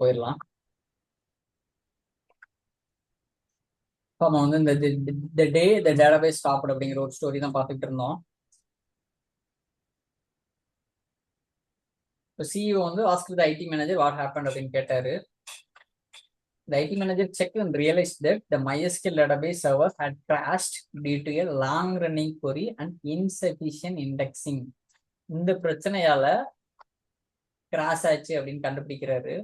போயிடலாம். நம்ம வந்து இந்த டே த டேட்டாபேஸ் ஸ்டாப்ட் அப்படிங்கிற ஒரு ஸ்டோரி தான் பார்த்துட்டு இருந்தோம். இப்போ சிஇஓ வந்து ask the IT manager what happen அப்படின்னு கேட்டாரு. The IT manager checked and realized that the MySQL database server had crashed due to a long-running query and insufficient indexing. இந்த பிரச்சனையால கிராஷ் ஆச்சு அப்படின்னு கண்டுபிடிக்கிறாரு.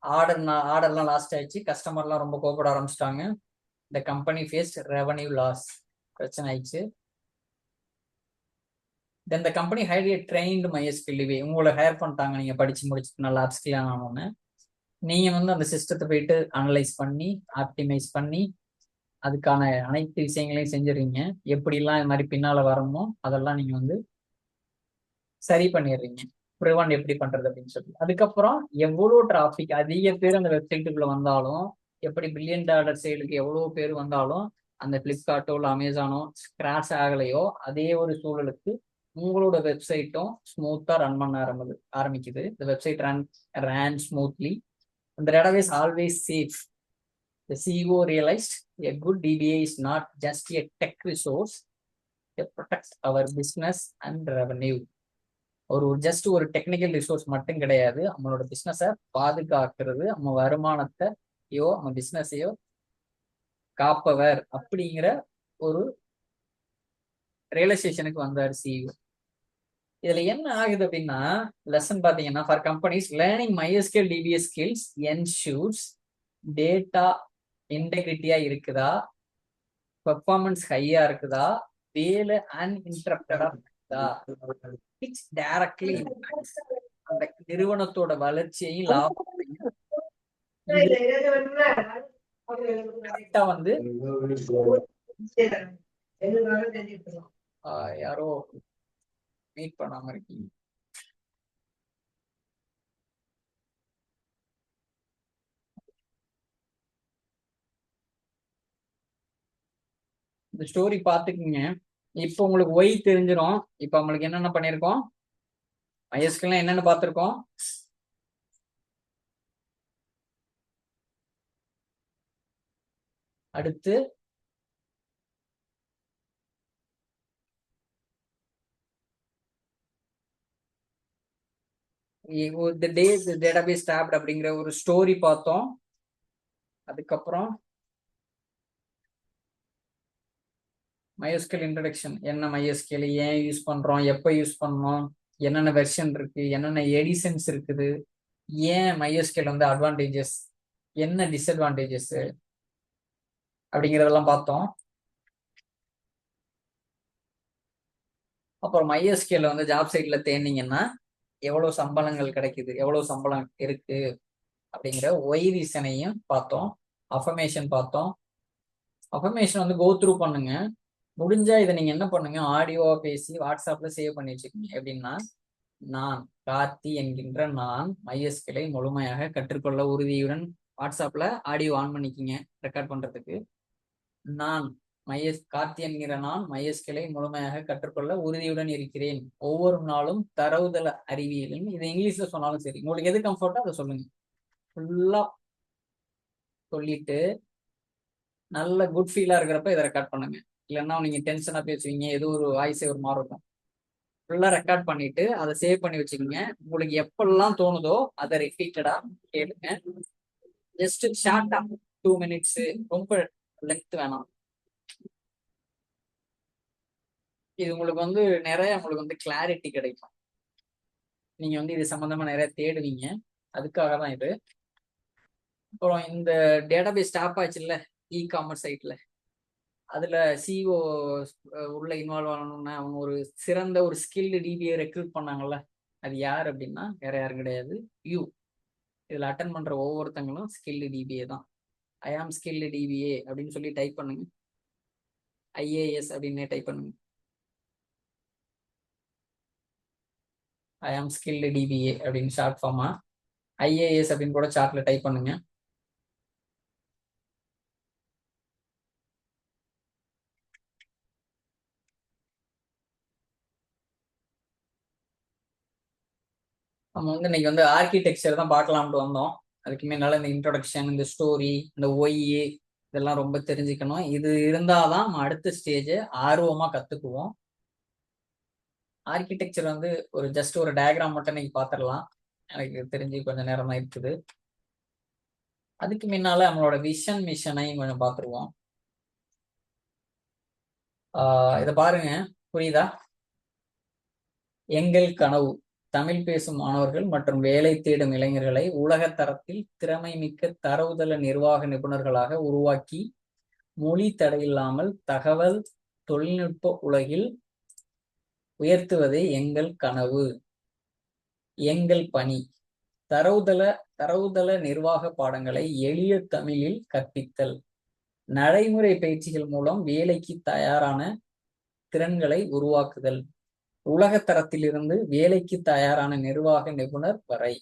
ஆர்டர்லாம் லாஸ்ட் ஆயிடுச்சு, கஸ்டமர்லாம் ரொம்ப கோபப்பட ஆரம்பிச்சிட்டாங்க. The company faced revenue loss, பிரச்சனை ஆயிடுச்சு. Then the company hired a trained MySQL DB. உங்களை ஹையர் பண்ணிட்டாங்க, நீங்க படிச்சு முடிச்சுட்டு நல்லா அப்ஸ்கில் ஆனோன்னு. நீங்க வந்து அந்த சிஸ்டத்தை போயிட்டு அனலைஸ் பண்ணி ஆப்டிமைஸ் பண்ணி அதுக்கான அனைத்து விஷயங்களையும் செஞ்சிடறீங்க. எப்படிலாம் இது மாதிரி பின்னால வரணுமோ அதெல்லாம் நீங்க வந்து சரி பண்ணிடுறீங்க. ப்ரிவென்ட் எப்படி பண்றது அப்படின்னு சொல்லி. அதுக்கப்புறம் எவ்வளோ டிராஃபிக் அதிக பேர் அந்த வெப்சைட்டுக்குள்ள வந்தாலும், எப்படி பில்லியன் டாலர் சேலுக்கு எவ்வளோ பேர் வந்தாலும் அந்த பிளிப்கார்ட்டோ இல்லை அமேசானோ கிராஷ் ஆகலையோ, அதே ஒரு சூழலுக்கு உங்களோட வெப்சைட்டும் ஸ்மூத்தா ரன் பண்ண ஆரம்பிக்குது. இந்த website ran smoothly. The database always safe. The CEO realized a good DBA is not just a tech resource, it protects our business and revenue. ஒரு ஜஸ்ட் ஒரு டெக்னிக்கல் ரிசோர்ஸ் மட்டும் கிடையாது, நம்மளோட பிஸ்னஸை பாதுகாக்கிறது, நம்ம வருமானத்தையோ நம்ம பிஸ்னஸையோ காப்பவர் அப்படிங்கிற ஒரு ரியலைசேஷனுக்கு வந்தார் சிஇஓ. இதுல என்ன ஆகுது அப்படின்னா, லெசன் பாத்தீங்கன்னா, for companies learning MySQL DBA skills ensures data இன்டெகிரிட்டியா இருக்குதா, பெர்ஃபார்மன்ஸ் ஹையா இருக்குதா, வேலை அன்இன்டரப்டடா இருக்குதா, which directly impacts அந்த நிறுவனத்தோட வளர்ச்சியையும் லாபத்தையும் வந்து யாரோ மீட் பண்ணாம இருக்கீங்க. இந்த ஸ்டோரி பார்த்துக்குங்க. இப்போ உங்களுக்கு ஒய் தெரிஞ்சிடும். இப்போ நம்மளுக்கு என்னென்ன பண்ணியிருக்கோம், MySQL என்னென்ன பார்த்துருக்கோம், அடுத்து தி டே டேட்டாபேஸ் டேப்ட் அப்படிங்கிற ஒரு ஸ்டோரி பார்த்தோம். அதுக்கப்புறம் MySQL இன்ட்ரடக்ஷன், என்ன MySQL, ஏன் யூஸ் பண்றோம், எப்போ யூஸ் பண்ணோம், என்னென்ன வெர்ஷன் இருக்கு, என்னென்ன எடிஷன்ஸ் இருக்குது, ஏன் MySQL வந்து அட்வான்டேஜஸ், என்ன டிஸ்அட்வான்டேஜஸ் அப்படிங்கிறதெல்லாம் பார்த்தோம். அப்புறம் MySQL வந்து ஜாப் சைட்ல தேடினீங்கன்னா எவ்வளவு சம்பளங்கள் கிடைக்குது, எவ்வளவு சம்பளம் இருக்கு அப்படிங்கிற ஒய் ரீசனையும் பார்த்தோம். அஃபர்மேஷன் பார்த்தோம். அஃபர்மேஷன் வந்து கோ த்ரூ பண்ணுங்க. முடிஞ்சா இதை நீங்க என்ன பண்ணுங்க, ஆடியோவா பேசி வாட்ஸ்அப்ல சேவ் பண்ணி வச்சுக்கோங்க. எப்படின்னா, நான் கார்த்தி என்கின்ற நான் MySQL முழுமையாக கற்றுக்கொள்ள உறுதியுடன், வாட்ஸ்அப்ல ஆடியோ ஆன் பண்ணிக்கிங்க ரெக்கார்ட் பண்றதுக்கு. நான் கார்த்தி என்கிற நான் MySQL முழுமையாக கற்றுக்கொள்ள உறுதியுடன் இருக்கிறேன். ஒவ்வொரு நாளும் தரவுதள அறிவியலும், இது இங்கிலீஷ்ல சொன்னாலும் சரி, உங்களுக்கு எது கம்ஃபர்ட்டோ அதை சொல்லுங்க. ஃபுல்லா சொல்லிட்டு நல்ல குட் ஃபீலா இருக்கிறப்ப இதை ரெக்கார்ட் பண்ணுங்க. இல்லைன்னா நீங்க டென்ஷனா பேசுவீங்க, ஏதோ ஒரு வாய்ஸ் ஒரு மாதிரி இருக்கும். ஃபுல்லா ரெக்கார்ட் பண்ணிட்டு அதை சேவ் பண்ணி வச்சுக்கோங்க. உங்களுக்கு எப்பெல்லாம் தோணுதோ அதை ரிப்பீட்டடா கேளுங்க. ஜஸ்ட் ஷார்ட்டா 2 minutes, ரொம்ப லென்த் வேணாம். இது உங்களுக்கு வந்து நிறைய உங்களுக்கு வந்து கிளாரிட்டி கிடைக்கும். நீங்க வந்து இது சம்பந்தமா நிறைய தேடுவீங்க, அதுக்காக தான் இது. அப்புறம் இந்த டேட்டாபேஸ் ஸ்டாப் ஆச்சுல்ல இ-காமர்ஸ் சைட்ல, அதுல சிஓ உள்ள இன்வால்வ் ஆகணும்னா அவங்க ஒரு சிறந்த ஒரு ஸ்கில்டு டிபிஏ ரெக்ரூட் பண்ணாங்கல்ல, அது யார் அப்படின்னா வேற யாரும் கிடையாது, யூ. இதுல அட்டன் பண்ற ஒவ்வொருத்தங்களும் ஸ்கில்டு டிபிஏ தான். ஐ ஆம் ஸ்கில்டு டிபிஏ அப்படின்னு சொல்லி டைப் பண்ணுங்க. ஐஏஎஸ் அப்படின்னு டைப் பண்ணுங்க. ஐ ஆம் ஸ்கில்டு டிபிஏ அப்படின்னு ஷார்ட் ஃபார்மா ஐஏஎஸ் அப்படின்னு கூட சார்ட்ல டைப் பண்ணுங்க. நம்ம வந்து இன்னைக்கு வந்து ஆர்கிடெக்சர் தான் பார்க்கலாம்னு வந்தோம். அதுக்கு முன்னால இந்த இன்ட்ரோடக்ஷன், இந்த ஸ்டோரி, இந்த ஒய் இதெல்லாம் ரொம்ப தெரிஞ்சுக்கணும். இது இருந்தாதான் நம்ம அடுத்த ஸ்டேஜ் ஆர்வமா கத்துக்குவோம். ஆர்கிடெக்சர் வந்து ஒரு ஜஸ்ட் ஒரு டயக்ராம் மட்டும் இன்னைக்கு பார்த்துடலாம். எனக்கு தெரிஞ்சு கொஞ்சம் நேரம் தான் இருக்குது. அதுக்கு முன்னால நம்மளோட விஷன் மிஷனையும் கொஞ்சம் பார்த்துருவோம். இதை பாருங்க, புரியுதா? எங்கள் கனவு தமிழ் பேசும் மாணவர்கள் மற்றும் வேலை தேடும் இளைஞர்களை உலக தரத்தில் திறமை மிக்க தரவுதள நிர்வாக நிபுணர்களாக உருவாக்கி மொழி தடையில்லாமல் தகவல் தொழில்நுட்ப உலகில் உயர்த்துவதே எங்கள் கனவு. எங்கள் பணி தரவுதள நிர்வாக பாடங்களை எளிய தமிழில் கற்பித்தல், நடைமுறை பயிற்சிகள் மூலம் வேலைக்கு தயாரான திறன்களை உருவாக்குதல், உலக தரத்திலிருந்து வேலைக்கு தயாரான நிர்வாக நிபுணர் வரை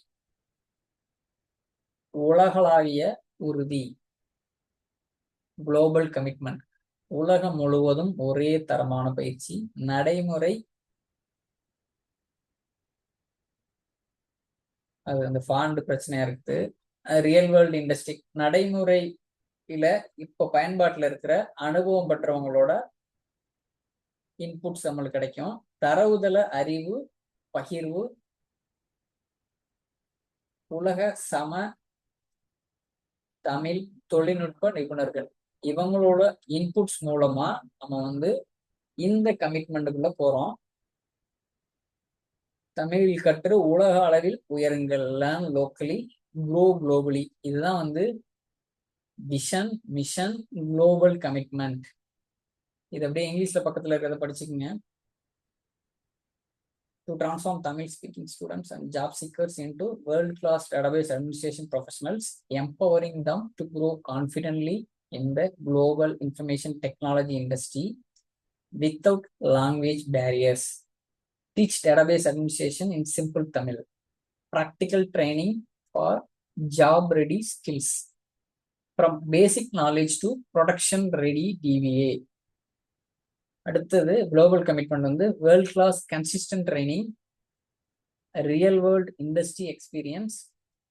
உலகளாவிய உறுதி, குளோபல் கமிட்மெண்ட், உலகம் முழுவதும் ஒரே தரமான பயிற்சி, நடைமுறை, அது அந்த ஃபாண்ட் பிரச்சனையா இருக்குது, ரியல் வேர்ல்டு இண்டஸ்ட்ரி, நடைமுறையில இப்ப பயன்பாட்டில் இருக்கிற அனுபவம் பெற்றவங்களோட இன்புட்ஸ் நம்மளுக்கு கிடைக்கும். தரவுதள அறிவு பகிர்வு, உலக சம தமிழ் தொழில்நுட்ப நிபுணர்கள், இவங்களோட இன்புட்ஸ் மூலமா நம்ம வந்து இந்த கமிட்மெண்ட்டுக்குள்ள போறோம். தமிழில் கற்று உலக அளவில் உயருங்கள், லேர்ன் லோக்கலி க்ரோ குளோபலி. இதுதான் வந்து விஷன் மிஷன் குளோபல் கமிட்மெண்ட். இது அப்படியே இங்கிலீஷ்ல பக்கத்துல இருக்கிறத படிச்சுக்கோங்க. To transform Tamil speaking students and job seekers into world-class database administration professionals, empowering them to grow confidently in the global information technology industry without language barriers. Teach database administration in simple Tamil. Practical training for job-ready skills. From basic knowledge to production-ready DVA. அடுத்தது global commitment வந்து world class consistent training, real world industry experience,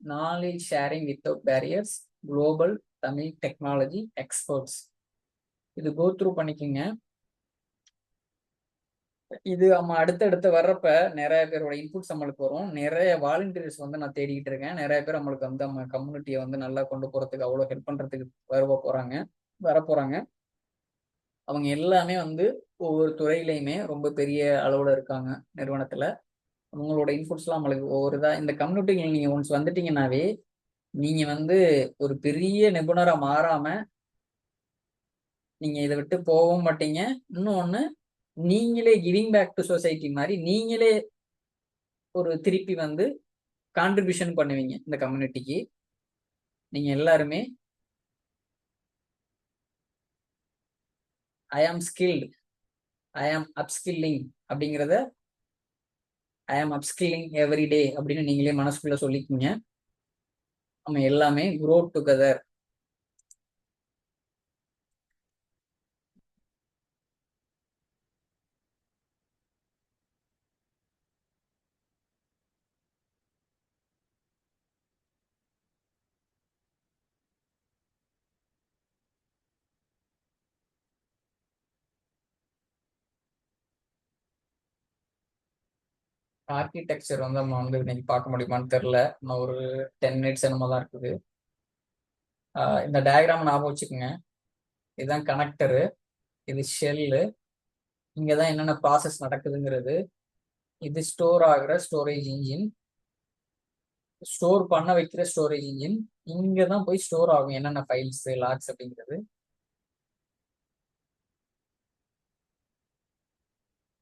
knowledge sharing without barriers, global Tamil technology experts. இது go through பண்ணிக்கோங்க. இது நம்ம அடுத்தடுத்து வர்றப்ப நிறைய பேரோட இன்புட்ஸ் நம்மளுக்கு வரும். நிறைய வாலண்டியர்ஸ் வந்து நான் தேடிக்கிட்டு இருக்கேன். நிறைய பேர் நம்மளுக்கு வந்து நம்ம கம்யூனிட்டியை வந்து நல்லா கொண்டு போறதுக்கு அவ்வளோ ஹெல்ப் பண்றதுக்கு வரப்போறாங்க. அவங்க எல்லாமே வந்து ஒவ்வொரு துறையிலையுமே ரொம்ப பெரிய அளவுல இருக்காங்க நிறுவனத்துல. உங்களோட இன்புட்ஸ்லாம் நம்மளுக்கு ஒவ்வொரு இந்த கம்யூனிட்டிகள் நீங்க ஒன்ஸ் வந்துட்டீங்கன்னாவே நீங்க வந்து ஒரு பெரிய நிபுணரா மாறாம நீங்க இதை விட்டு போகவும் மாட்டீங்க. இன்னொன்னு, நீங்களே கிவிங் பேக் டு சொசைட்டி மாதிரி நீங்களே ஒரு திருப்பி வந்து கான்ட்ரிபியூஷன் பண்ணுவீங்க இந்த கம்யூனிட்டிக்கு. நீங்க எல்லாருமே ஐ ஆம் ஸ்கில்டு, ஐ ஆம் அப்ஸ்கில்லிங் அப்படிங்கிறத ஐ ஆம் அப்ஸ்கில்லிங் எவ்ரி டே அப்படின்னு நீங்களே மனசுக்குள்ள சொல்லிக்கீங்க. நம்ம எல்லாமே க்ரோ டுகெதர். ஆர்கிடெக்சர் வந்து நம்ம வந்து இன்னைக்கு பார்க்க முடியுமான்னு தெரியல. இன்னும் ஒரு 10 மினிட்ஸ் என்னமோ தான் இருக்குது. இந்த டயக்ராம் ஞாபகம் வச்சுக்கோங்க. இதுதான் கனெக்டரு, இது ஷெல்லு, இங்கதான் என்னென்ன ப்ராசஸ் நடக்குதுங்கிறது. இது ஸ்டோர் ஆகுற ஸ்டோரேஜ் இன்ஜின், ஸ்டோர் பண்ண வைக்கிற ஸ்டோரேஜ் இன்ஜின். இங்கதான் போய் ஸ்டோர் ஆகும் என்னென்ன ஃபைல்ஸ் லாக்ஸ் அப்படிங்கிறது.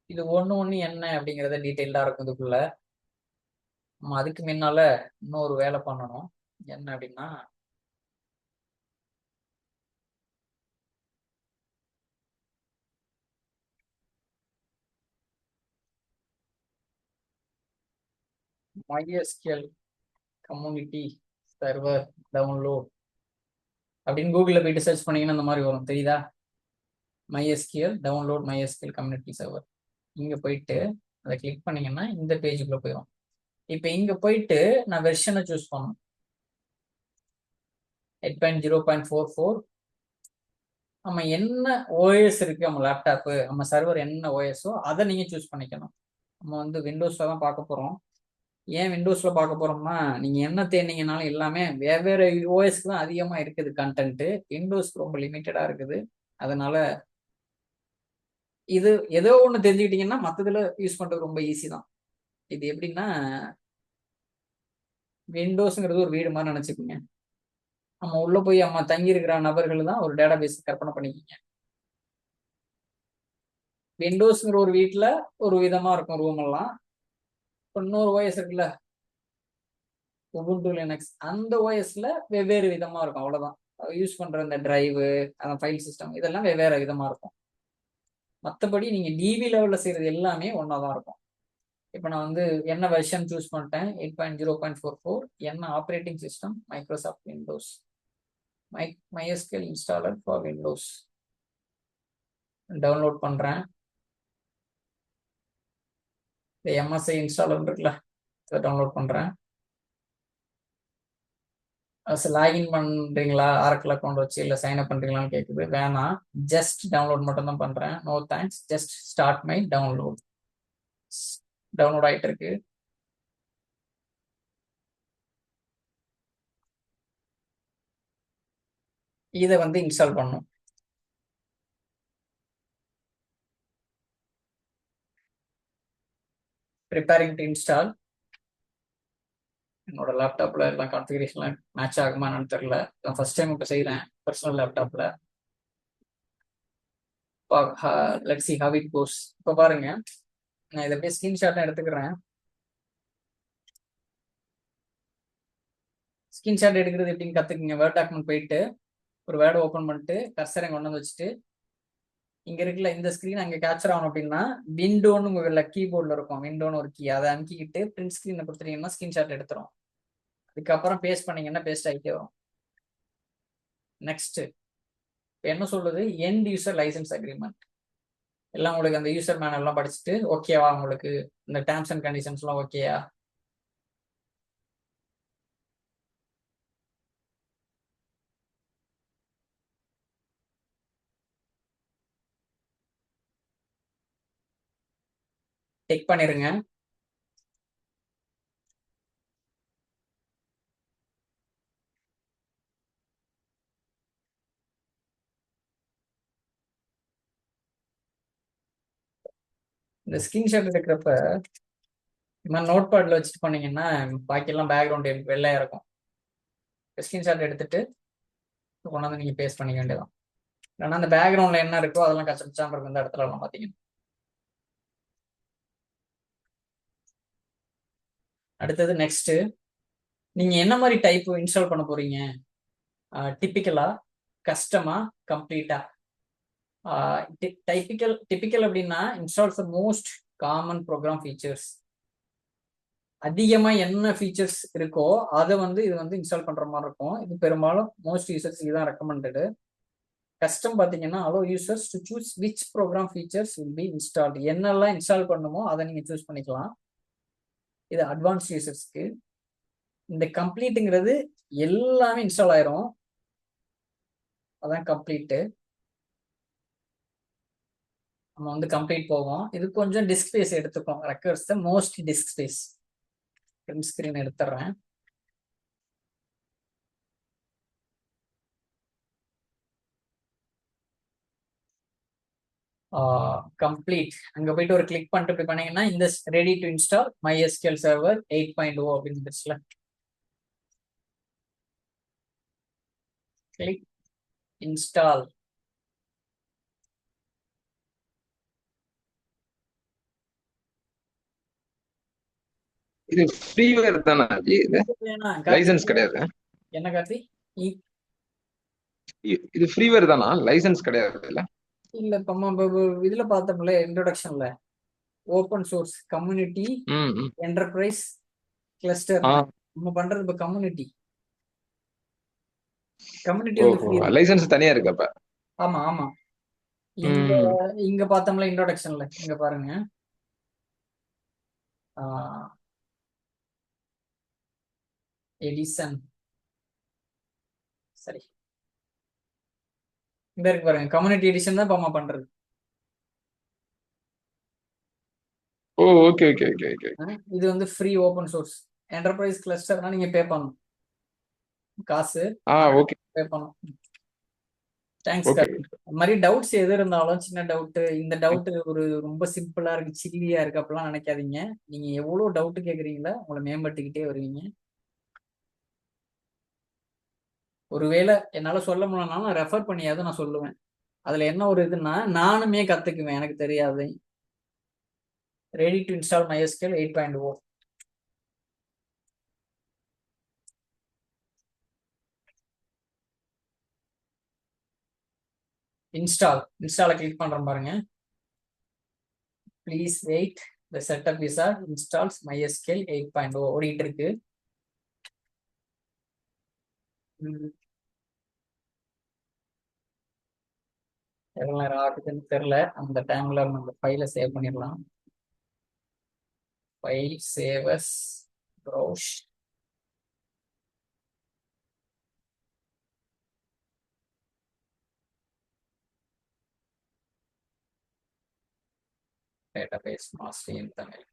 இது ஒண்ணு என்ன அப்படிங்கிறத டீட்டெயில்டா இருக்கும் இதுக்குள்ள. நம்ம அதுக்கு முன்னால இன்னொரு வேலை பண்ணணும். என்ன அப்படின்னா, MySQL கம்யூனிட்டி சர்வர் டவுன்லோட் அப்படின்னு கூகுளில் போயிட்டு சர்ச் பண்ணீங்கன்னா இந்த மாதிரி வரும், தெரியுதா? MySQL download MySQL community server. இங்க போயிட்டு அதை கிளிக் பண்ணீங்கன்னா இந்த பேஜுக்குள்ள போயிடும். இப்போ இங்க போயிட்டு நான் வெர்ஷனை சூஸ் பண்ணணும். 8.0.44. நம்ம என்ன ஓஎஸ் இருக்கு நம்ம லேப்டாப்பு, நம்ம சர்வர் என்ன ஓஎஸோ அதை நீங்க சூஸ் பண்ணிக்கணும். நம்ம வந்து விண்டோஸ்ல தான் பார்க்க போறோம். ஏன் விண்டோஸ்ல பார்க்க போறோம்னா, நீங்க என்ன தேடினீங்கனாலும் எல்லாமே வெவ்வேறு ஓஎஸ்க்கு தான் அதிகமா இருக்குது கண்டென்ட். விண்டோஸ்க்கு ரொம்ப லிமிட்டடா இருக்குது. அதனால இது ஏதோ ஒன்று தெரிஞ்சுக்கிட்டீங்கன்னா மற்றதுல யூஸ் பண்றது ரொம்ப ஈஸி தான். இது எப்படின்னா, விண்டோஸ்ங்கிறது ஒரு வீடு மாதிரி நினைச்சுக்கோங்க. நம்ம உள்ள போய் நம்ம தங்கி இருக்கிற நபர்கள் தான் ஒரு டேட்டா பேஸ் கற்பனை பண்ணிக்கிங்க. விண்டோஸ்ங்கிற ஒரு வீட்டுல ஒரு விதமா இருக்கும் ரூம் எல்லாம். இன்னொரு ஓஎஸ் இருக்குல்ல, உபுண்டு லினக்ஸ், அந்த ஓஎஸ்ல வெவ்வேறு விதமா இருக்கும். அவ்வளவுதான். யூஸ் பண்ற இந்த டிரைவு, அந்த ஃபைல் சிஸ்டம் இதெல்லாம் வெவ்வேறு விதமா இருக்கும். மற்றபடி நீங்க டிவி லெவல்ல செய்யறது எல்லாமே ஒன்னாதான் இருக்கும். இப்போ நான் வந்து என்ன வெர்ஷன் சூஸ் பண்ணிட்டேன், 8.0.44. என்ன operating system, Microsoft Windows. MySQL installer for Windows download பண்றேன். இந்த MSI இன்ஸ்டாலர் இருக்குல்ல, அதை டவுன்லோட் பண்றேன். லாகின் பண்றீங்களா ஆரக்கிள் அக்கௌண்ட் வச்சு, இல்லை சைன் அப் பண்றீங்களான்னு கேட்குது. வேணாம், ஜஸ்ட் டவுன்லோட் மட்டும் தான் பண்றேன். No thanks, just start my download. Download ஆயிட்டு இருக்கு. இதை வந்து இன்ஸ்டால் பண்ணும். Preparing to install. என்னோட லேப்டாப்ல எல்லாம் கான்ஃபிகரேஷன்லாம் மேட்ச் ஆகுமான்னு தெரியல. நான் ஃபர்ஸ்ட் டைம் இப்போ செய்கிறேன் பர்சனல் லேப்டாப்ல. Let's see how it goes. இப்போ பாருங்க, நான் இதை அப்படியே ஸ்கிரீன்ஷாட் எடுத்துக்கிறேன். ஸ்கிரீன்ஷாட் எடுக்கிறது எப்படின்னு கத்துக்குங்க. வேர்ட் டாக்குமெண்ட் போயிட்டு ஒரு வேர்டு ஓப்பன் பண்ணிட்டு கர்சரை கொண்டு வந்து வச்சுட்டு, இங்க இருக்குல்ல இந்த ஸ்கிரீன் அங்க கேப்சர் ஆகணும் அப்படின்னா விண்டோன்னு உங்க கீபோர்ட்ல இருக்கும், விண்டோன்னு ஒரு கீ, அதை அமுக்கிக்கிட்டு பிரிண்ட் ஸ்கிரீனை கொடுத்துட்டீங்கன்னா ஸ்கிரீன்ஷாட் எடுத்துரும். அதுக்கப்புறம் பேஸ்ட் பண்ணீங்கன்னா பேஸ்ட் ஆகிட்டே வரும். நெக்ஸ்ட் என்ன சொல்றது, எண்ட் யூசர் லைசன்ஸ் அக்ரிமெண்ட். எல்லாம் உங்களுக்கு அந்த யூசர் மேனுவல் எல்லாம் படிச்சுட்டு ஓகேவா, உங்களுக்கு இந்த டேர்ம்ஸ் அண்ட் கண்டிஷன்ஸ் எல்லாம் ஓகேயா? செக் பண்ணிருங்க. இந்த ஸ்கிரீன்ஷாட் எடுக்கிறப்ப இந்த மாதிரி நோட் பேட்ல வச்சுட்டு பண்ணீங்கன்னா பாக்கியெல்லாம் பேக்ரவுண்ட் வெள்ளையா இருக்கும். ஸ்கிரீன்ஷாட் எடுத்துட்டு கொண்டாந்து நீங்க பேஸ்ட் பண்ணிக்க வேண்டியதான். ஏன்னா அந்த பேக்ரவுண்ட்ல என்ன இருக்கோ அதெல்லாம் கச்சபிச்சாம இருக்கும் இந்த இடத்துல எல்லாம் பாத்தீங்கன்னா. அடுத்தது நெக்ஸ்ட், நீங்க என்ன மாதிரி டைப் இன்ஸ்டால் பண்ண போறீங்க? டிப்பிக்கலா, கஸ்டமா, கம்ப்ளீட்டா? டிப்பிக்கல் அப்படின்னா installs the most common program features. அதிகமா என்ன ஃபீச்சர்ஸ் இருக்கோ அதை வந்து இது வந்து இன்ஸ்டால் பண்ற மாதிரி இருக்கும். இது பெரும்பாலும் மோஸ்ட் யூசர்ஸ் இதுதான் ரெக்கமெண்டடு. கஸ்டம் பாத்தீங்கன்னா allow users to choose which program features will be installed. என்னெல்லாம் இன்ஸ்டால் பண்ணுமோ அதை நீங்க சூஸ் பண்ணிக்கலாம். இது அட்வான்ஸ் யூசர்ஸ்க்கு. இந்த கம்ப்ளீட்டுங்கிறது எல்லாமே இன்ஸ்டால் ஆயிரும், அதான் கம்ப்ளீட்டு. நம்ம வந்து கம்ப்ளீட் போவோம். இது கொஞ்சம் டிஸ்க் ஸ்பேஸ் எடுத்துக்கும், requires the most disk space. Print screen எடுத்துறேன். கம்ப்ளீட் அங்க போயிட்டு ஒரு கிளிக் பண்ணிட்டு இப்படி பண்ணீங்கன்னா இந்த ready to install MySQL server 8.0 அப்படின்னு இருந்துச்சுல, கிளிக் இன்ஸ்டால். இது ஃப்ரீவேர் தானே இது? லைசன்ஸ் கிடையாது. என்ன கார்த்தி, இது ஃப்ரீவேர் தானா, லைசன்ஸ் கிடையாது இல்ல? இல்ல இதுல பார்த்தோம்ல இன்ட்ரோடக்ஷன்ல, open source community enterprise cluster. நம்ம பண்றது இப்ப கம்யூனிட்டி. கம்யூனிட்டி வந்து ஓஹோ, ஃப்ரீ தான். லைசன்ஸ் தனியா இருக்கு அப்ப. ஆமா ஆமா. இங்க ம். இங்க பார்த்தோம்ல இன்ட்ரோடக்ஷன்ல, இங்க பாருங்க. எடிசன். சரி, இந்த இருக்கு பாருங்க, கம்யூனிட்டி எடிஷன் தான் இப்ப நம்ம பண்றது. ஓ, ஓகே ஓகே ஓகே ஓகே. இது வந்து ஃப்ரீ ஓபன் சோர்ஸ். என்டர்பிரைஸ் கிளஸ்டர்னா நீங்க பே பண்ணணும் காசு. ஓகே பே பண்ணணும். Thanks okay. கார்டு. இந்த மாதிரி டவுட்ஸ் எது இருந்தாலும், சின்ன டவுட், இந்த டவுட் ஒரு ரொம்ப சிம்பிளா இருக்கு, சில்லியா இருக்கு அப்படிலாம் நினைக்காதீங்க. நீங்க எவ்வளவு டவுட் கேக்குறீங்களோ உங்களை மேம்பட்டுக்கிட்டே வருவீங்க. ஒருவேளை என்னால சொல்ல முடியலனாலும் நான் ரெஃபர் பண்ணியாவது நான் சொல்லுவேன். அதுல என்ன ஒரு இதுன்னா, நானுமே கத்துக்குவேன் எனக்கு தெரியாது. Ready to install MySQL 8.0. இன்ஸ்டால கிளிக் பண்றேன் பாருங்க. Please wait, the setup wizard installs MySQL 8.0 ஓடிட்டு இருக்கு. எவ்வளவு நேரம் ஆகுதுன்னு தெரியல. அந்த டைம்ல நம்ம ஃபைலை சேவ் பண்ணிடலாம். File save as browse. Database master in Tamil.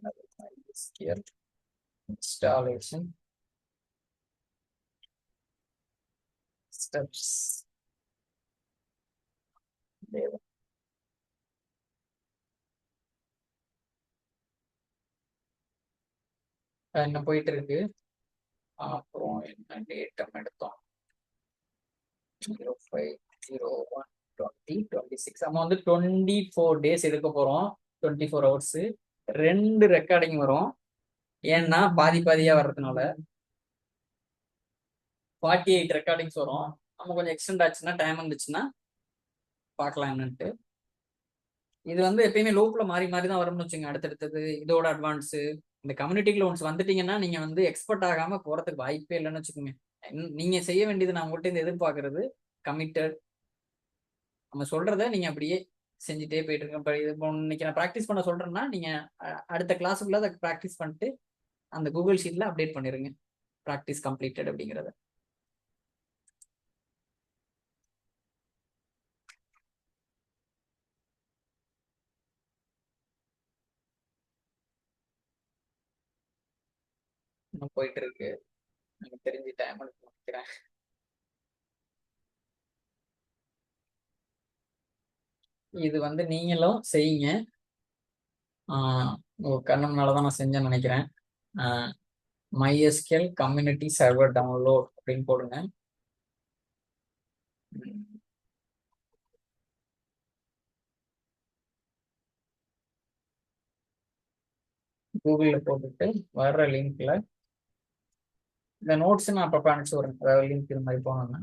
MySQL installation steps. என்ன போயிட்டு இருக்கு. அப்புறம் என்ன டேட்டம் எடுத்தோம், 05/01/2026. நம்ம வந்து 24 days எடுக்க போறோம். 24 hours. 2 ரெக்கார்டிங் வரும். ஏன்னா பாதி பாதியா வர்றதுனால 48 ரெக்கார்டிங்ஸ் வரும். நம்ம கொஞ்சம் எக்ஸ்டெண்ட் ஆச்சுன்னா, டைம் இருந்துச்சுன்னா பார்க்கலாம் என்னன்ட்டு. இது வந்து எப்பயுமே லூப்ல மாறி மாறி தான் வரும்னு வச்சுங்க. அடுத்தடுத்தது இதோட அட்வான்ஸ். இந்த கம்யூனிட்டிக்குள்ள ஒன்ஸ் வந்துட்டீங்கன்னா நீங்க வந்து எக்ஸ்பர்ட் ஆகாம போறதுக்கு வாய்ப்பே இல்லைன்னு வச்சுக்கோங்க. நீங்க செய்ய வேண்டியது, நான் உங்கள்கிட்ட இருந்து எதிர்பார்க்கறது கமிட்டட். நம்ம சொல்றத நீங்க அப்படியே செஞ்சுட்டே போயிட்டு இருக்கோம். இப்போ இது இன்னைக்கு நான் ப்ராக்டிஸ் பண்ண சொல்றேன்னா, நீங்க அடுத்த கிளாஸுக்குள்ள அதை ப்ராக்டிஸ் பண்ணிட்டு அந்த கூகுள் ஷீட்ல அப்டேட் பண்ணிருங்க, ப்ராக்டிஸ் கம்ப்ளீட்டட் அப்படிங்கிறத. இன்னும் போயிட்டு இருக்கு. எனக்கு தெரிஞ்சு டைம் நினைக்கிறேன். இது வந்து நீங்களும் செய்யுங்க. கண்ணம்னாலதான் நான் செஞ்சேன்னு நினைக்கிறேன். MySQL கம்யூனிட்டி சர்வர் டவுன்லோட் அப்படின்னு போடுங்க. கூகுளில் போட்டுட்டு வர்ற லிங்க்ல இந்த நோட்ஸ் நான் அப்பப்போ அனுப்பிச்சு விடுறேன். அதாவது லிங்க் இது மாதிரி போனோம்னா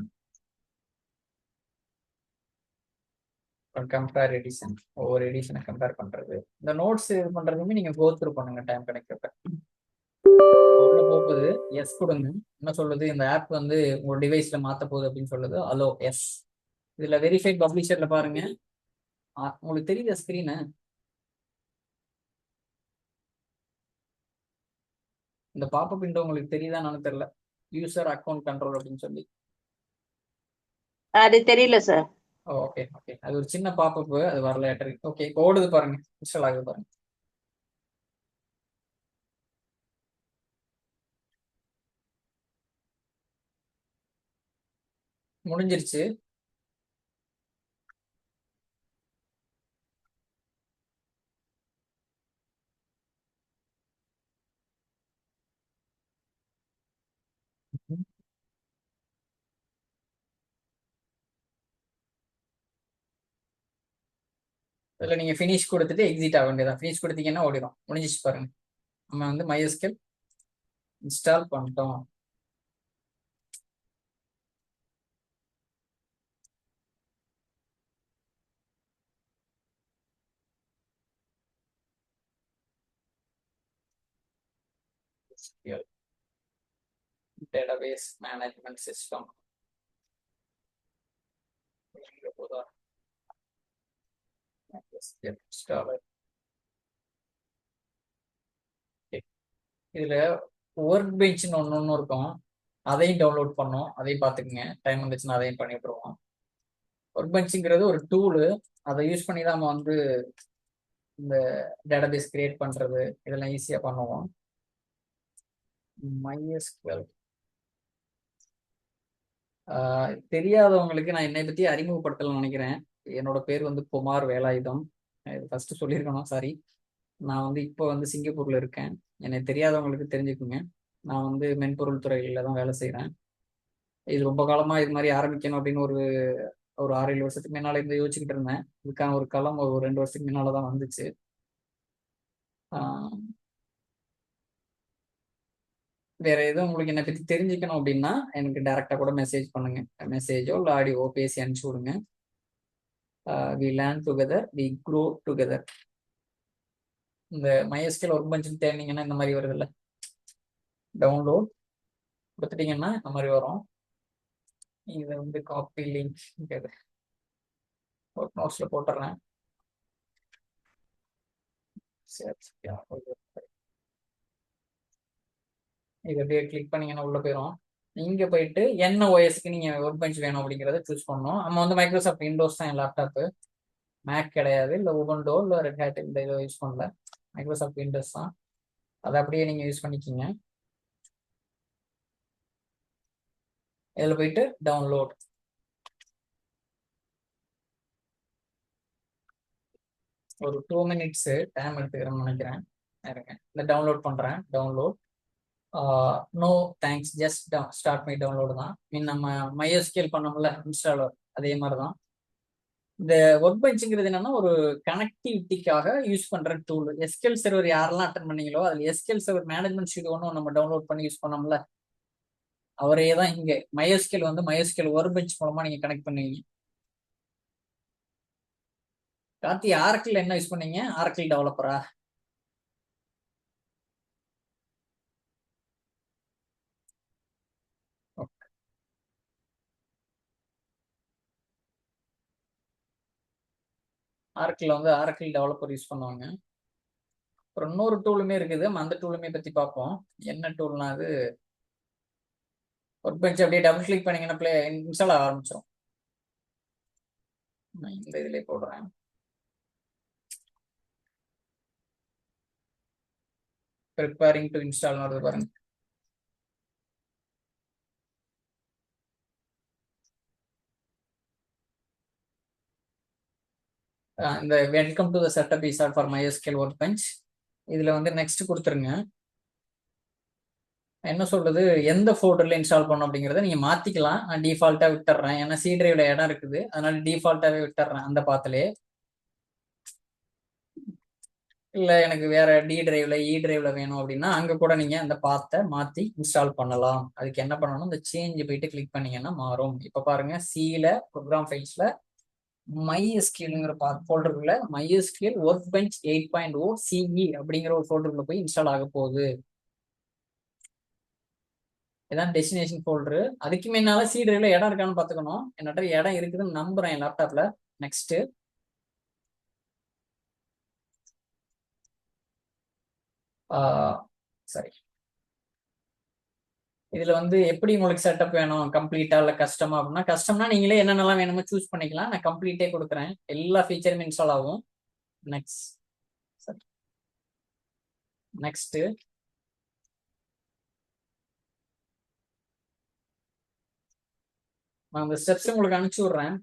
கம்பேர் எடிஷன், ஒவ்வொரு எடிஷனை கம்பேர் பண்றது. இந்த நோட்ஸ் இது பண்றதுமே நீங்க கோ த்ரூ பண்ணுங்க டைம் கிடைக்கிறப்ப. உள்ள போகுது எஸ் கொடுங்க. என்ன சொல்லுது, இந்த ஆப் வந்து உங்க டிவைஸ்ல மாத்த போகுது அப்படின்னு சொல்லுது. Allow yes. இதுல வெரிஃபைட் பப்ளிஷர்ல பாருங்க. உங்களுக்கு தெரியுத ஸ்கிரீனு. இந்த பாப்பப் விண்டோ உங்களுக்கு தெரியுதா நான் தெரியல. யூசர் அக்கௌண்ட் கண்ட்ரோல் அப்படின்னு சொல்லி. அது தெரியல சார். ஓகே ஓகே, அது ஒரு சின்ன பாப்பப், அது வரல. ஓகே, ஓடுது பாருங்க, இன்ஸ்டால் ஆகுது பாருங்க. முடிஞ்சிருச்சு. இதில் நீங்கள் ஃபினிஷ் கொடுத்துட்டு எக்ஸிட் ஆக வேண்டியதான். ஃபினிஷ் கொடுத்தீங்கன்னா ஓடிடும். முடிஞ்சிச்சு பாருங்க. நம்ம வந்து MySQL இன்ஸ்டால் பண்ணிட்டோம். SQL database management system. இதுல ஒர்க் பெஞ்ச்னு ஒன்று இருக்கும், அதையும் டவுன்லோட் பண்ணோம், அதையும் பார்த்துக்குங்க. டைம் வந்துச்சுன்னா அதையும் பண்ணி விட்டுருவோம். ஒர்க் பெஞ்சுங்கிறது ஒரு டூலு, அதை யூஸ் பண்ணி தான் நம்ம வந்து இந்த டேட்டாபேஸ் கிரியேட் பண்றது இதெல்லாம் ஈஸியாக பண்ணுவோம். MySQL தெரியாதவங்களுக்கு நான் என்னை பற்றி அறிமுகப்படுத்தலாம்னு நினைக்கிறேன். என்னோட பேர் வந்து குமார் வேலாயுதம். இது ஃபர்ஸ்ட் சொல்லியிருக்கணும், சாரி. நான் வந்து இப்போ வந்து சிங்கப்பூர்ல இருக்கேன். என்னை தெரியாதவங்களுக்கு தெரிஞ்சுக்குங்க. நான் வந்து மென்பொருள் துறையில தான் வேலை செய்கிறேன். இது ரொம்ப காலமா இது மாதிரி ஆரம்பிக்கணும் அப்படின்னு ஒரு 6-7 வருஷத்துக்கு முன்னால இருந்து யோசிச்சுக்கிட்டு இருந்தேன். இதுக்கான ஒரு களம் ஒரு 2 வருஷத்துக்கு முன்னால தான் வந்துச்சு. வேற எதுவும் உங்களுக்கு என்னை பத்தி தெரிஞ்சுக்கணும் அப்படின்னா எனக்கு டைரக்டா கூட மெசேஜ் பண்ணுங்க. மெசேஜோ இல்லை ஆடியோ பேசி அனுப்பிச்சு விடுங்க. We learn together, we grow together. இந்த MySQL ஒர்க் பெஞ்ச் தேடினீங்கன்னா இந்த மாதிரி வருது இல்லை, டவுன்லோட் கொடுத்துட்டீங்கன்னா இந்த மாதிரி வரும். இதை வந்து காப்பி லிங்க் ஒரு நோட்ஸ்ல போட்டுறேன். இதை அப்படியே கிளிக் பண்ணீங்கன்னா உள்ள போயிடும். இங்க போயிட்டு என்ன ஓஎஸ்க்கு நீங்க ஒர்க் பெஞ்ச் வேணும் அப்படிங்கிறத சூஸ் பண்ணணும். நம்ம வந்து மைக்ரோசாஃப்ட் விண்டோஸ் தான் என் லேப்டாப்பு, மேக் கிடையாது, இல்லை உபுண்டோ இல்லை ரெட் ஹேட் இந்த இதை யூஸ் பண்ணல, மைக்ரோசாஃப்ட் விண்டோஸ் தான். அதை அப்படியே நீங்க யூஸ் பண்ணிக்கிங்க. இதில் போயிட்டு டவுன்லோட், ஒரு 2 மினிட்ஸ் டைம் எடுத்துக்கிறேன்னு நினைக்கிறேன். இந்த டவுன்லோட் பண்றேன். Download no thanks, just start my download தான். மீன் நம்ம MySQL பண்ணோம்ல இன்ஸ்டாலர், அதே மாதிரி தான். இந்த ஒர்க் பெஞ்சுங்கிறது என்னன்னா ஒரு கனெக்டிவிட்டிக்காக யூஸ் பண்ற டூல். எஸ்கியூஎல் சர்வர் யாரெல்லாம் அட்டன் பண்ணீங்களோ அதுல எஸ்கியூஎல் சர்வர் மேனேஜ்மெண்ட் ஷீட் ஒன்றும் நம்ம டவுன்லோட் பண்ணி யூஸ் பண்ணோம்ல, அவரே தான் இங்க MySQL வந்து MySQL ஒர்க் பெஞ்ச் மூலமா நீங்க கனெக்ட் பண்ணுவீங்க. கார்த்தி, ஆரக்கிள் என்ன யூஸ் பண்ணீங்க? ஆரக்கிள் டெவலப்பரா? ஆரக்கிள் வந்து ஆரக்கிள் டெவலப்பர் யூஸ் பண்ணுவாங்க. அப்புறம் இன்னொரு டூலுமே இருக்குது, அந்த டூலுமே பத்தி பார்ப்போம். என்ன டூல்னா அது ஒர்க் பெஞ்ச் அப்படியே டபுள் கிளிக் பண்ணீங்கன்னா பிளே இன்ஸ்டால் ஆக ஆரம்பிச்சிடும். நான் இந்த இதுல போடுறேன். ப்ரிப்பேரிங் டு இன்ஸ்டால் வருது பாருங்க. இந்த welcome to the setup install for MySQL work bench, இதுல வந்து நெக்ஸ்ட் கொடுத்துருங்க. என்ன சொல்றது, எந்த ஃபோல்டர்ல இன்ஸ்டால் பண்ணணும் அப்படிங்கிறத நீங்க மாத்திக்கலாம். நான் டிஃபால்ட்டா விட்டுறேன், ஏன்னா சி டிரைவ்ல இடம் இருக்குது, அதனால டிஃபால்ட்டாவே விட்டுறேன் அந்த பாத்துலயே. இல்ல எனக்கு வேற டி டிரைவ்ல இ டிரைவ்ல வேணும் அப்படின்னா அங்க கூட நீங்க அந்த பாத்தை மாத்தி இன்ஸ்டால் பண்ணலாம். அதுக்கு என்ன பண்ணணும், இந்த சேஞ்ச் போயிட்டு கிளிக் பண்ணீங்கன்னா மாறும். இப்ப பாருங்க, சில ப்ரோக்ராம் ஃபைல்ஸ்ல MySQLங்கிற ஃபோல்டருக்குள்ள MySQL ஒர்க் பெஞ்ச் 8.0 CE அப்படிங்கிற ஒரு ஃபோல்டருக்குள்ள போய் இன்ஸ்டால் ஆக போகுது. இதான் டெஸ்டினேஷன் ஃபோல்டரு. அதுக்கு முன்னால சி டிரைவ்ல இடம் இருக்கான்னு பாத்துக்கணும். என்னட்ட இடம் இருக்குதுன்னு நம்புறேன் என் லேப்டாப்ல. நெக்ஸ்ட் சரி, இதுல வந்து எப்படி உங்களுக்கு செட்டப் வேணும், கம்ப்ளீட்டா இல்ல கஸ்டமா அப்படின்னா, கஸ்டம்னா நீங்களே என்னென்னலாம் வேணுமோ சூஸ் பண்ணிக்கலாம். நான் கம்ப்ளீட்டே கொடுக்குறேன், எல்லா ஃபீச்சருமே இன்ஸ்டால் ஆகும். நெக்ஸ்ட் சரி, நெக்ஸ்ட் நான் அந்த ஸ்டெப்ஸ் உங்களுக்கு அனுப்பிச்சு விடுறேன்.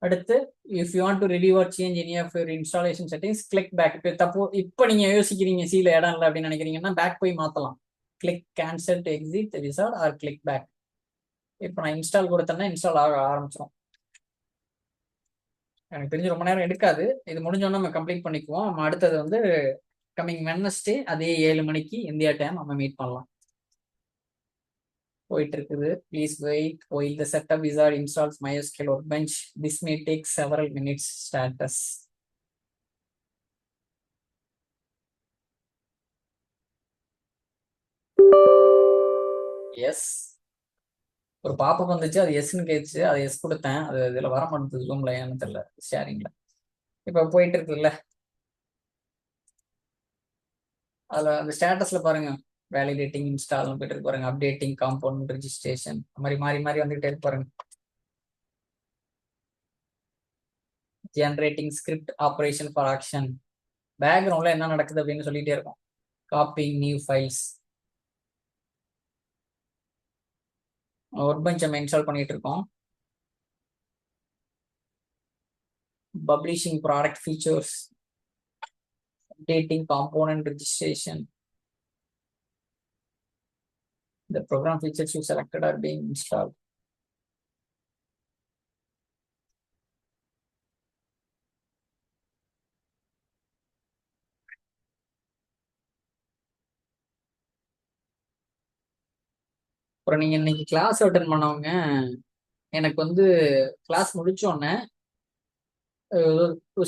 அடுத்து if you want to relieve or change any of your installation settings click back. இப்போ நீங்க யோசிக்கிறீங்க சீல இடம் இல்லை அப்படின்னு நினைக்கிறீங்கன்னா பேக் போய் மாத்தலாம். Click cancel to exit wizard or click back. இப்போ நான் இன்ஸ்டால் கொடுத்தேன்னா இன்ஸ்டால் ஆக ஆரம்பிச்சிடும். எனக்கு தெரிஞ்சு ரொம்ப நேரம் எடுக்காது. இது முடிஞ்சோன்னா நம்ம கம்ப்ளீட் பண்ணிக்குவோம். நம்ம அடுத்தது வந்து கம்மிங் வெட்னஸ்டே அதே 7 மணிக்கு இந்தியா டைம் நம்ம மீட் பண்ணலாம். போயிட்டு இருக்குது. Please wait while the setup wizard installs MySQL workbench. This may take several minutes. Status yes. ஒரு பாப்பப் வந்துச்சு, அது எஸ்ன்னு கேட்டுச்சு, அது எஸ் கொடுத்தேன். அது இதுல வர மாட்டேங்குது, ஜூம்ல ஏன்னு தெரியல, ஷேரிங்ல. இப்ப போயிட்டு இருக்குல்ல, அதுல அந்த ஸ்டேட்டஸ்ல பாருங்க, வேலிடேட்டிங் இன்ஸ்டால்னு போயிட்டு இருக்கு பாருங்க, அப்டேட்டிங் காம்பவுண்ட் ரெஜிஸ்ட்ரேஷன், மாதிரி மாறி மாறி வந்துகிட்டே இருக்கு பாருங்க. Generating script operation for action, பேக்ரவுண்ட்ல என்ன நடக்குது அப்படின்னு சொல்லிட்டே இருக்கும். Copying new files, work bench நம்ம இன்ஸ்டால் பண்ணிட்டு இருக்கோம். Publishing product features, updating component registration. The program features you selected are being installed. அப்புறம் நீங்க இன்னைக்கு கிளாஸ் அட்டன் பண்ணவங்க எனக்கு வந்து கிளாஸ் முடிச்சோடனே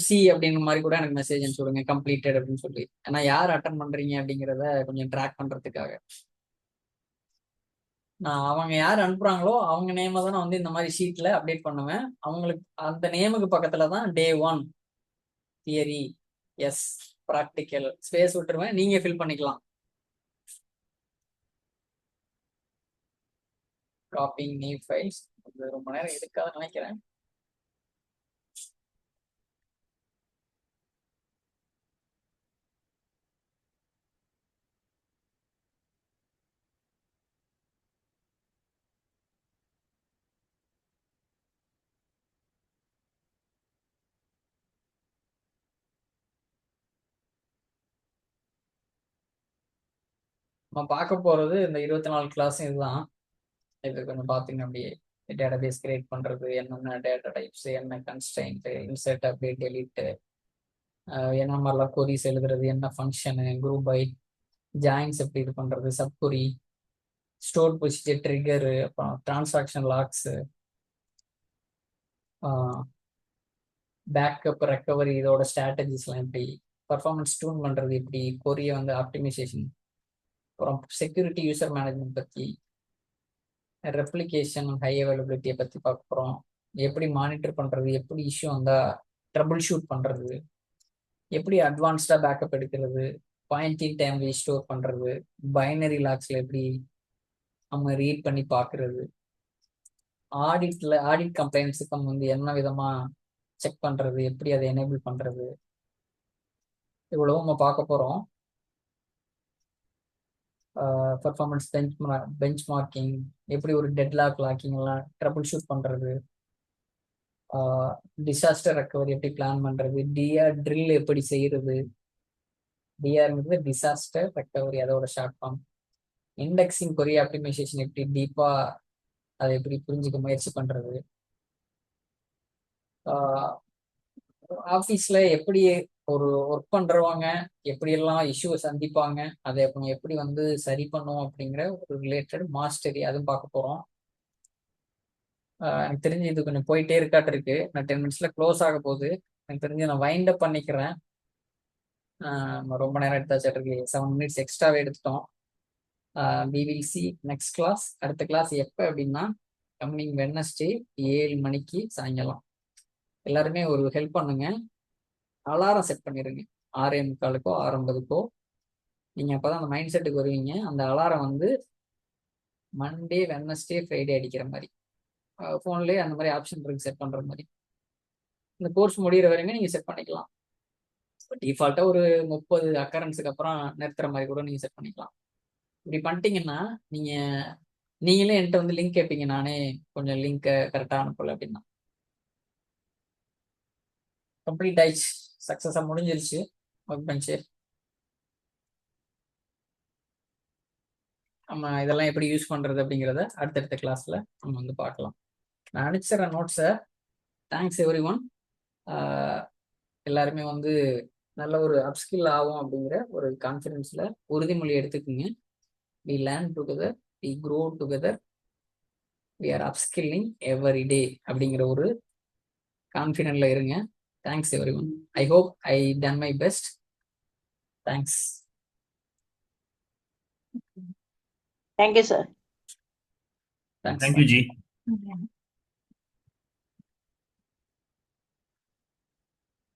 சி அப்படிங்கிற மாதிரி கூட எனக்கு மெசேஜ் அனுப்பிச்சுடுங்க, கம்ப்ளீட்டட் அப்படின்னு சொல்லி. ஏன்னா யார் அட்டன் பண்றீங்க அப்படிங்கிறத கொஞ்சம் ட்ராக் பண்றதுக்காக. நான் அவங்க யார் அனுப்புறாங்களோ அவங்க நேமை தான் நான் வந்து இந்த மாதிரி ஷீட்ல அப்டேட் பண்ணுவேன். அவங்களுக்கு அந்த நேமுக்கு பக்கத்துல தான் டே 1 தியரி, எஸ் ப்ராக்டிக்கல் ஸ்பேஸ் விட்டுருவேன், நீங்க ஃபில் பண்ணிக்கலாம். காப்பிங் நியூ ஃபைல்ஸ், ரொம்ப நேரம் எடுக்காதுன்னு நினைக்கிறேன். நம்ம பார்க்க போறது இந்த 24 கிளாஸும் இதுதான். இது கொஞ்சம் பார்த்தீங்க அப்படியே டேட்டாபேஸ் கிரியேட் பண்றது, என்னென்ன டேட்டா டைப்ஸ், என்ன கன்ஸ்ட்ரெயின்ட், இன்சர்ட், அப்டேட், டெலிட், என்ன மாதிரிலாம் கொரிஸ் எழுதுறது, என்ன ஃபங்க்ஷனு, குரூப் பை, ஜாயின்ஸ் எப்படி இது பண்றது, சப் கொரி, ஸ்டோர் ப்ரொசீஜர், ட்ரிகரு, அப்புறம் டிரான்சாக்ஷன் லாக்ஸ், பேக்கப், ரெக்கவரி, இதோட ஸ்ட்ராட்டஜிஸ்லாம் எப்படி, பர்ஃபார்மன்ஸ் டியூன் பண்றது எப்படி, கொரியை வந்து ஆப்டிமைசேஷன், அப்புறம் செக்யூரிட்டி யூசர் மேனேஜ்மெண்ட் பற்றி, ரெப்ளிகேஷன், ஹை அவைலபிலிட்டியை பற்றி பார்க்க போகிறோம். எப்படி மானிட்டர் பண்ணுறது, எப்படி இஷ்யூ வந்தால் ட்ரபிள் ஷூட் பண்ணுறது, எப்படி அட்வான்ஸ்டாக பேக்கப் எடுக்கிறது, பாயிண்டிங் டைம் ரீஸ்டோர் பண்ணுறது, பைனரி லாக்ஸில் எப்படி நம்ம ரீட் பண்ணி பார்க்குறது, ஆடிட் கம்ப்ளைண்ட்ஸுக்கு நம்ம வந்து என்ன விதமாக செக் பண்ணுறது, எப்படி அதை எனேபிள் பண்ணுறது, இவ்வளவும் நம்ம பார்க்க போகிறோம். பர்ஃபார்மன்ஸ் பெஞ்ச் மார்க்கிங், எப்படி ஒரு டெட்லாக் லாக்கிங்லாம் ட்ரபிள் ஷூட் பண்ணுறது, டிசாஸ்டர் ரெக்கவரி எப்படி பிளான் பண்ணுறது, டிஆர் ட்ரில் எப்படி செய்கிறது, டிஆர்ங்கிறது டிசாஸ்டர் ரெக்கவரி, அதோட ஷார்ட் ஃபார்ம். இண்டெக்ஸிங் கொரி ஆப்டிமைசேஷன் எப்படி டீப்பாக அதை எப்படி புரிஞ்சுக்க முயற்சி பண்ணுறது, ஆஃபீஸில் எப்படி ஒரு ஒர்க் பண்ணுறவங்க எப்படியெல்லாம் இஷ்யூ சந்திப்பாங்க, அதை எப்படி வந்து சரி பண்ணுவோம் அப்படிங்கிற ஒரு ரிலேட்டட் மாஸ்டரி, அதுவும் பார்க்க போகிறோம். எனக்கு தெரிஞ்சு இது கொஞ்சம் போயிட்டே இருக்காட்டு இருக்கு. நான் 10 மினிட்ஸ்ல க்ளோஸ் ஆக போகுது. எனக்கு தெரிஞ்சு நான் வைண்ட் அப் பண்ணிக்கிறேன். ரொம்ப நேரம் எடுத்தாச்சு இருக்கு, 7 மினிட்ஸ் எக்ஸ்ட்ராவே எடுத்துட்டோம். We will see next class. அடுத்த கிளாஸ் எப்போ அப்படின்னா கம்மிங் வெட்னஸ்டே 7 மணிக்கு சாயங்காலம். எல்லாருமே ஒரு ஹெல்ப் பண்ணுங்க, அலாரம் செட் பண்ணிடுங்க 6:45க்கோ 6:50க்கோ. நீங்கள் அப்போ தான் அந்த மைண்ட் செட்டுக்கு வருவீங்க. அந்த அலாரம் வந்து மண்டே, வெட்னஸ்டே, ஃப்ரைடே அடிக்கிற மாதிரி ஃபோன்லேயே அந்த மாதிரி ஆப்ஷன் இருக்கு செட் பண்ணுற மாதிரி. இந்த கோர்ஸ் முடிகிற வரைக்கும் நீங்கள் செட் பண்ணிக்கலாம். டிஃபால்ட்டாக ஒரு 30 அக்கரன்ஸுக்கு அப்புறம் நிறுத்துற மாதிரி கூட நீங்கள் செட் பண்ணிக்கலாம். இப்படி பண்ணிட்டீங்கன்னா நீங்களே என்கிட்ட வந்து லிங்க் கேட்பீங்க, நானே கொஞ்சம் லிங்க்கை கரெக்டாக அனுப்பல அப்படின்னா. கம்ப்ளீட் ஆயிடுச்சு, சக்ஸஸாக முடிஞ்சிருச்சு ஒர்க் பெஞ்சு. நம்ம இதெல்லாம் எப்படி யூஸ் பண்ணுறது அப்படிங்கிறத அடுத்தடுத்த கிளாஸில் நம்ம வந்து பார்க்கலாம். நான் அனுப்பிச்சிட்றேன் நோட்ஸை. தேங்க்ஸ் எவ்ரி ஒன். எல்லாருமே வந்து நல்ல ஒரு அப்ஸ்கில் ஆகும் அப்படிங்கிற ஒரு கான்ஃபிடென்ஸில் உறுதிமொழி எடுத்துக்கோங்க. we learn together, we grow together, we are upskilling every day அப்படிங்கிற ஒரு கான்ஃபிடென்ட்ல இருங்க. Thanks every one. I hope I done my best. Thanks. Thank you sir. Thanks thank you G.